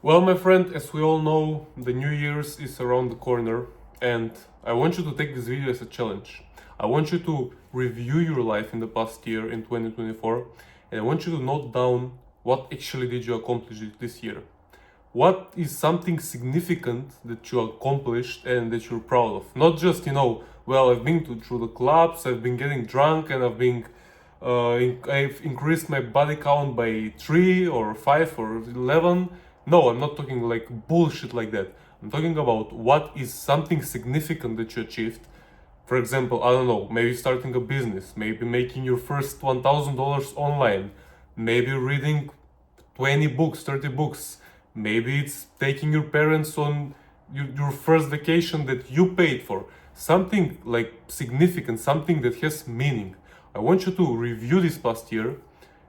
Well, my friend, as we all know, the New Year's is around the corner, and I want you to take this video as a challenge. I want you to review your life in the past year in 2024, and I want you to note down what actually did you accomplish this year. What is something significant that you accomplished and that you're proud of? Not just, well, I've been through the clubs, I've been getting drunk, and I've increased my body count by 3 or 5 or 11. No, I'm not talking like bullshit like that. I'm talking about what is something significant that you achieved. For example, I don't know, maybe starting a business, maybe making your first $1,000 online, maybe reading 20 books, 30 books, maybe it's taking your parents on your first vacation that you paid for. Something like significant, something that has meaning. I want you to review this past year,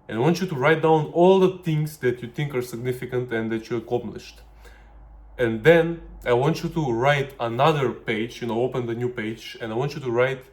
and I want you to write down all the things that you think are significant and that you accomplished. And then I want you to write another page, open the new page, and I want you to write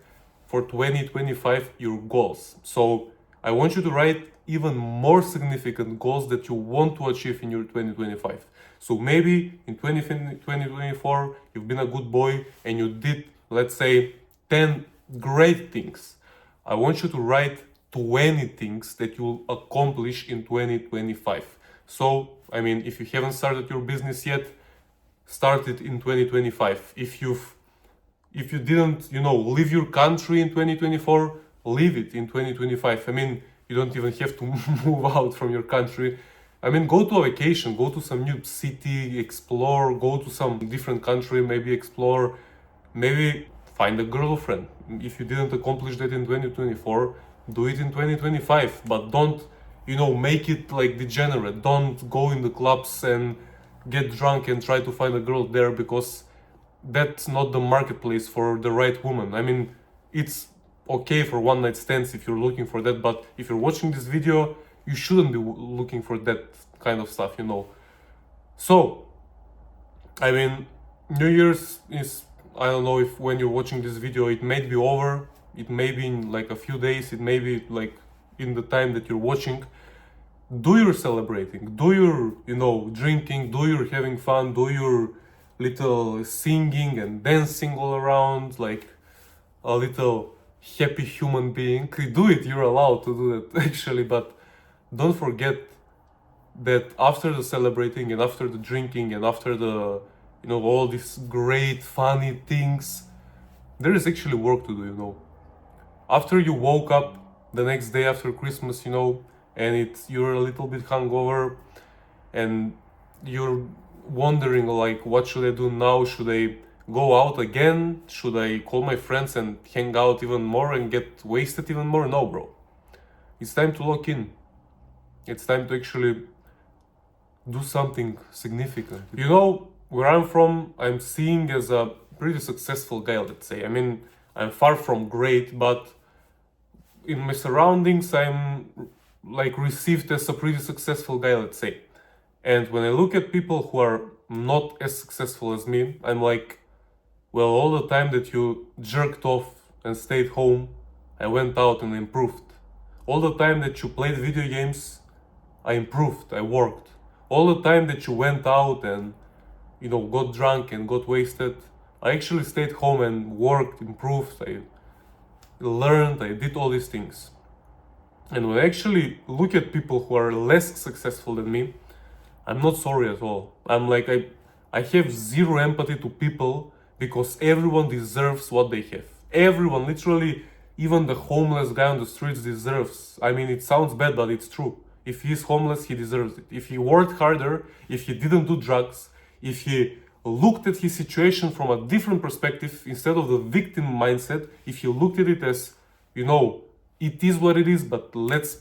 for 2025 your goals. So I want you to write even more significant goals that you want to achieve in your 2025. So maybe in 2024, you've been a good boy and you did, let's say, 10 great things. I want you to write 20 things that you'll accomplish in 2025. So, if you haven't started your business yet, start it in 2025. If you didn't, leave your country in 2024, leave it in 2025. You don't even have to move out from your country. Go to a vacation, go to some new city, explore, go to some different country, maybe explore, maybe find a girlfriend. If you didn't accomplish that in 2024, do it in 2025, but don't, make it like degenerate. Don't go in the clubs and get drunk and try to find a girl there, because that's not the marketplace for the right woman. It's okay for one night stands if you're looking for that, but if you're watching this video, you shouldn't be looking for that kind of stuff, So, New Year's is, I don't know if when you're watching this video, it may be over. It may be in like a few days, it may be like in the time that you're watching. Do your celebrating, do your, drinking, do your having fun, do your little singing and dancing all around like a little happy human being. Do it, you're allowed to do that actually, but don't forget that after the celebrating and after the drinking and after the, all these great funny things, there is actually work to do, After you woke up the next day after Christmas, and you're a little bit hungover and you're wondering like, what should I do now? Should I go out again? Should I call my friends and hang out even more and get wasted even more? No, bro. It's time to lock in. It's time to actually do something significant. Where I'm from, I'm seen as a pretty successful guy, let's say. I'm far from great, but in my surroundings, I'm like received as a pretty successful guy, let's say. And when I look at people who are not as successful as me, I'm like, well, all the time that you jerked off and stayed home, I went out and improved. All the time that you played video games, I improved, I worked. All the time that you went out and, got drunk and got wasted, I actually stayed home and worked, improved, I learned, I did all these things. And when I actually look at people who are less successful than me, I'm not sorry at all. I'm like, I have zero empathy to people, because everyone deserves what they have. Everyone, literally, even the homeless guy on the streets deserves. It sounds bad, but it's true. If he's homeless, he deserves it. If he worked harder, if he didn't do drugs, if he looked at his situation from a different perspective instead of the victim mindset, if he looked at it as, it is what it is, but let's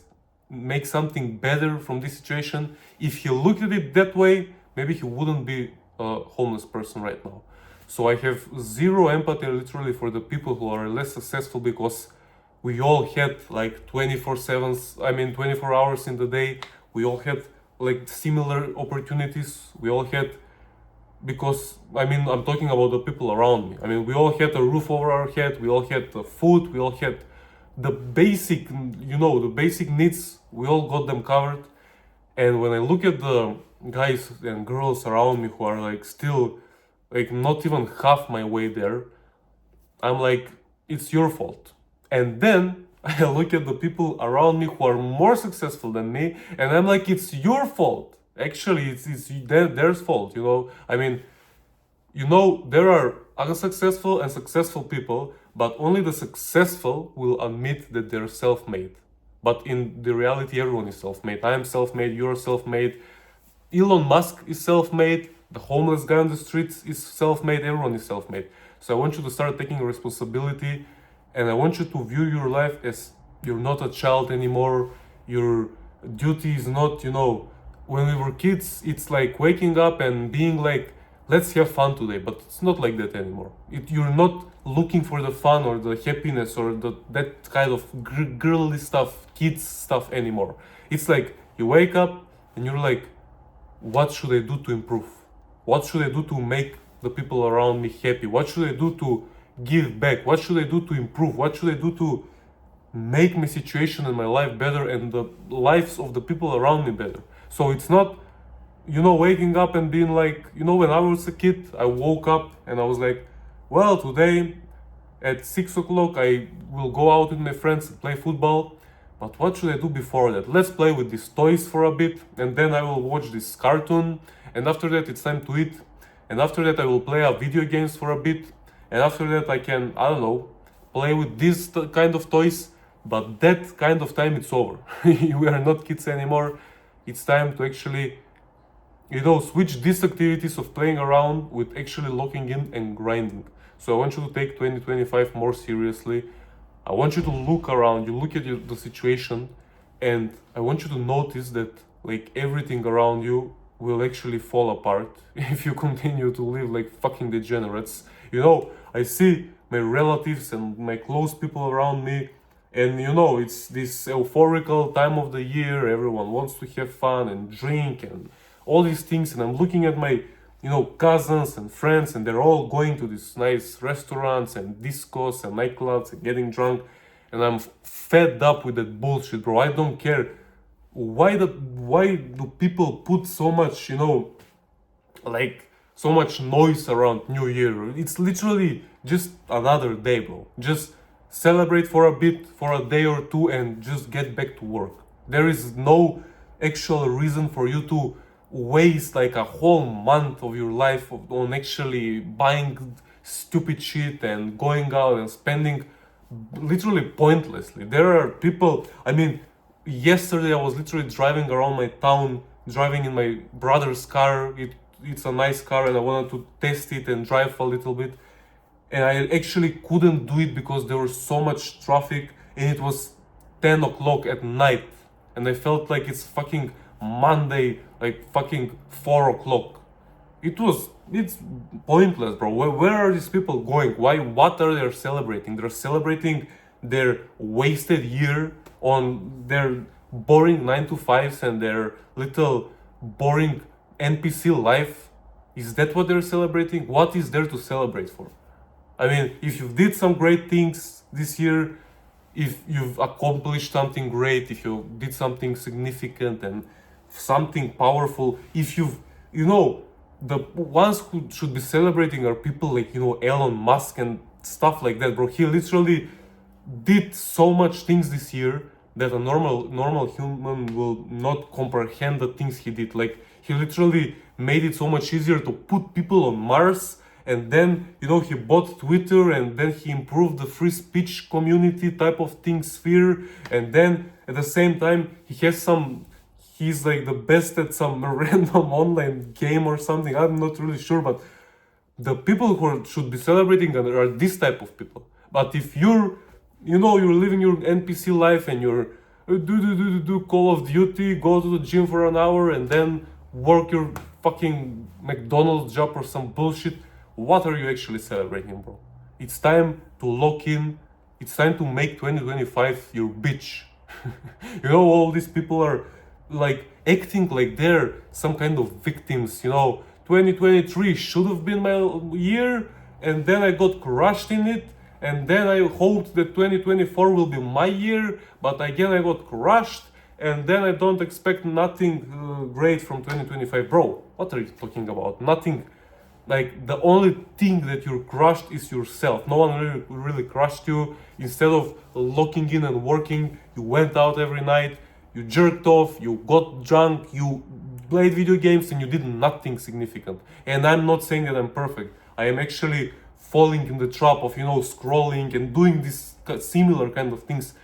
make something better from this situation. If he looked at it that way, maybe he wouldn't be a homeless person right now. So I have zero empathy literally for the people who are less successful, because we all had like 24 hours in the day. We all had like similar opportunities. We all had, because I'm talking about the people around me. We all had a roof over our head. We all had food. We all had the basic, the basic needs. We all got them covered. And when I look at the guys and girls around me who are like still like not even half my way there, I'm like, it's your fault. And then I look at the people around me who are more successful than me, and I'm like, it's your fault. Actually, it's their fault, you know? I mean, you know, there are unsuccessful and successful people, but only the successful will admit that they're self-made. But in the reality, everyone is self-made. I am self-made, you're self-made. Elon Musk is self-made. The homeless guy on the streets is self-made. Everyone is self-made. So I want you to start taking responsibility, and I want you to view your life as you're not a child anymore. Your duty is not, you know, when we were kids, it's like waking up and being like, let's have fun today, but it's not like that anymore. You're not looking for the fun or the happiness or that kind of girly stuff, kids stuff anymore. It's like you wake up and you're like, what should I do to improve? What should I do to make the people around me happy? What should I do to give back? What should I do to improve? What should I do to make my situation and my life better and the lives of the people around me better? So it's not, you know, waking up and being like, you know, when I was a kid, I woke up and I was like, well, today at 6 o'clock I will go out with my friends and play football. But what should I do before that? Let's play with these toys for a bit, and then I will watch this cartoon, and after that it's time to eat, and after that I will play video games for a bit, and after that I can, I don't know, play with this kind of toys, but that kind of time it's over. We are not kids anymore. It's time to actually, you know, switch these activities of playing around with actually locking in and grinding. So I want you to take 2025 more seriously. I want you to look around, you look at the situation, and I want you to notice that like everything around you will actually fall apart if you continue to live like fucking degenerates. You know, I see my relatives and my close people around me, and you know, it's this euphorical time of the year, everyone wants to have fun and drink and all these things, and I'm looking at my, you know, cousins and friends, and they're all going to these nice restaurants and discos and nightclubs and getting drunk, and I'm fed up with that bullshit, bro. I don't care. Why do people put so much, you know, like so much noise around New Year? It's literally just another day, bro. Just celebrate for a bit, for a day or two, and just get back to work. There is no actual reason for you to waste like a whole month of your life on actually buying stupid shit and going out and spending literally pointlessly. There are people, I mean, yesterday I was literally driving around my town, driving in my brother's car. It's a nice car and I wanted to test it and drive a little bit, and I actually couldn't do it because there was so much traffic, and it was 10 o'clock at night, and I felt like it's fucking Monday, like fucking 4 o'clock. It's pointless, bro. Where are these people going? What are they celebrating? They're celebrating their wasted year on their boring 9 to 5s and their little boring NPC life. Is that what they're celebrating? What is there to celebrate for? I mean, if you did some great things this year, if you've accomplished something great, if you did something significant and something powerful, if you've, you know, the ones who should be celebrating are people like, you know, Elon Musk and stuff like that, bro. He literally did so much things this year that a normal human will not comprehend the things he did. Like, he literally made it so much easier to put people on Mars, and then, you know, he bought Twitter, and then he improved the free speech community type of thing sphere, and then at the same time he's like the best at some random online game or something. I'm not really sure, but the people who should be celebrating are this type of people. But if you're living your NPC life and you're do Call of Duty, go to the gym for an hour and then work your fucking McDonald's job or some bullshit, what are you actually celebrating, bro? It's time to lock in. It's time to make 2025 your bitch. You know, all these people are like acting like they're some kind of victims. You know, 2023 should have been my year, and then I got crushed in it, and then I hoped that 2024 will be my year, but again I got crushed, and then I don't expect nothing great from 2025. Bro, what are you talking about? Nothing. Like, the only thing that you're crushed is yourself. No one really crushed you. Instead of locking in and working, you went out every night, you jerked off, you got drunk, you played video games, and you did nothing significant. And I'm not saying that I'm perfect. I am actually falling in the trap of, you know, scrolling and doing this similar kind of things.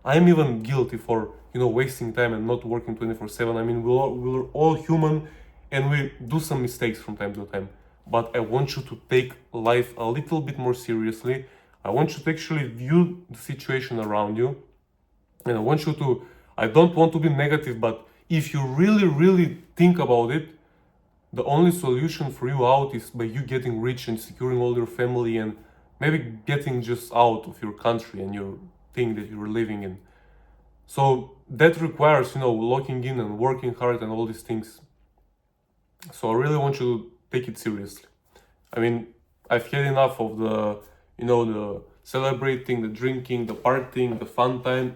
I'm even guilty for, you know, wasting time and not working 24/7. I mean, we're all human, and we do some mistakes from time to time. But I want you to take life a little bit more seriously. I want you to actually view the situation around you. And I want you to, I don't want to be negative, but if you really think about it, the only solution for you out is by you getting rich and securing all your family and maybe getting just out of your country and your thing that you're living in. So that requires, you know, locking in and working hard and all these things. So I really want you to take it seriously. I mean, I've had enough of the, you know, the celebrating, the drinking, the partying, the fun time.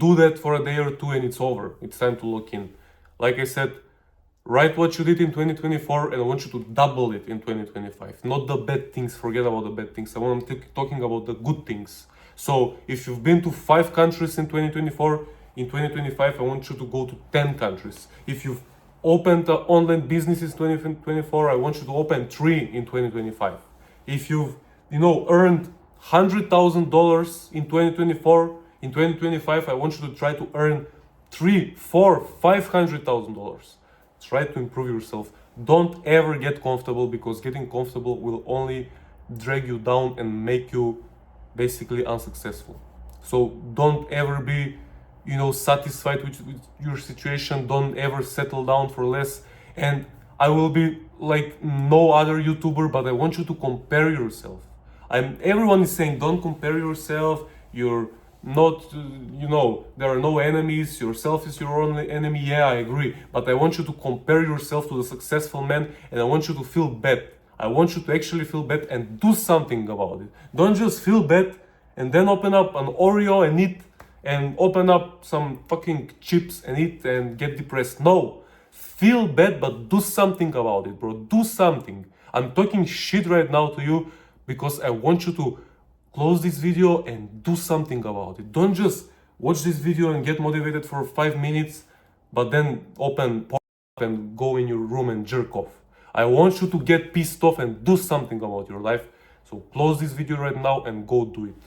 Do that for a day or two and it's over. It's time to lock in. Like I said, write what you did in 2024 and I want you to double it in 2025. Not the bad things, forget about the bad things. I want to talking about the good things. So if you've been to 5 countries in 2024, in 2025 I want you to go to 10 countries. If you've opened online businesses 2024, I want you to open 3 in 2025. If you've, you know, earned $100,000 in 2024, in 2025 I want you to try to earn $300,000, $400,000, $500,000. Try to improve yourself. Don't ever get comfortable, because getting comfortable will only drag you down and make you basically unsuccessful. So don't ever be, you know, satisfied with your situation. Don't ever settle down for less. And I will be like no other YouTuber, but I want you to compare yourself. Everyone is saying don't compare yourself, you're not, you know, there are no enemies, yourself is your only enemy. Yeah, I agree, but I want you to compare yourself to the successful man, and I want you to feel bad. I want you to actually feel bad and do something about it. Don't just feel bad and then open up an Oreo and eat, and open up some fucking chips and eat and get depressed. No, feel bad, but do something about it, bro. Do something. I'm talking shit right now to you because I want you to close this video and do something about it. Don't just watch this video and get motivated for 5 minutes, but then open and go in your room and jerk off. I want you to get pissed off and do something about your life. So close this video right now and go do it.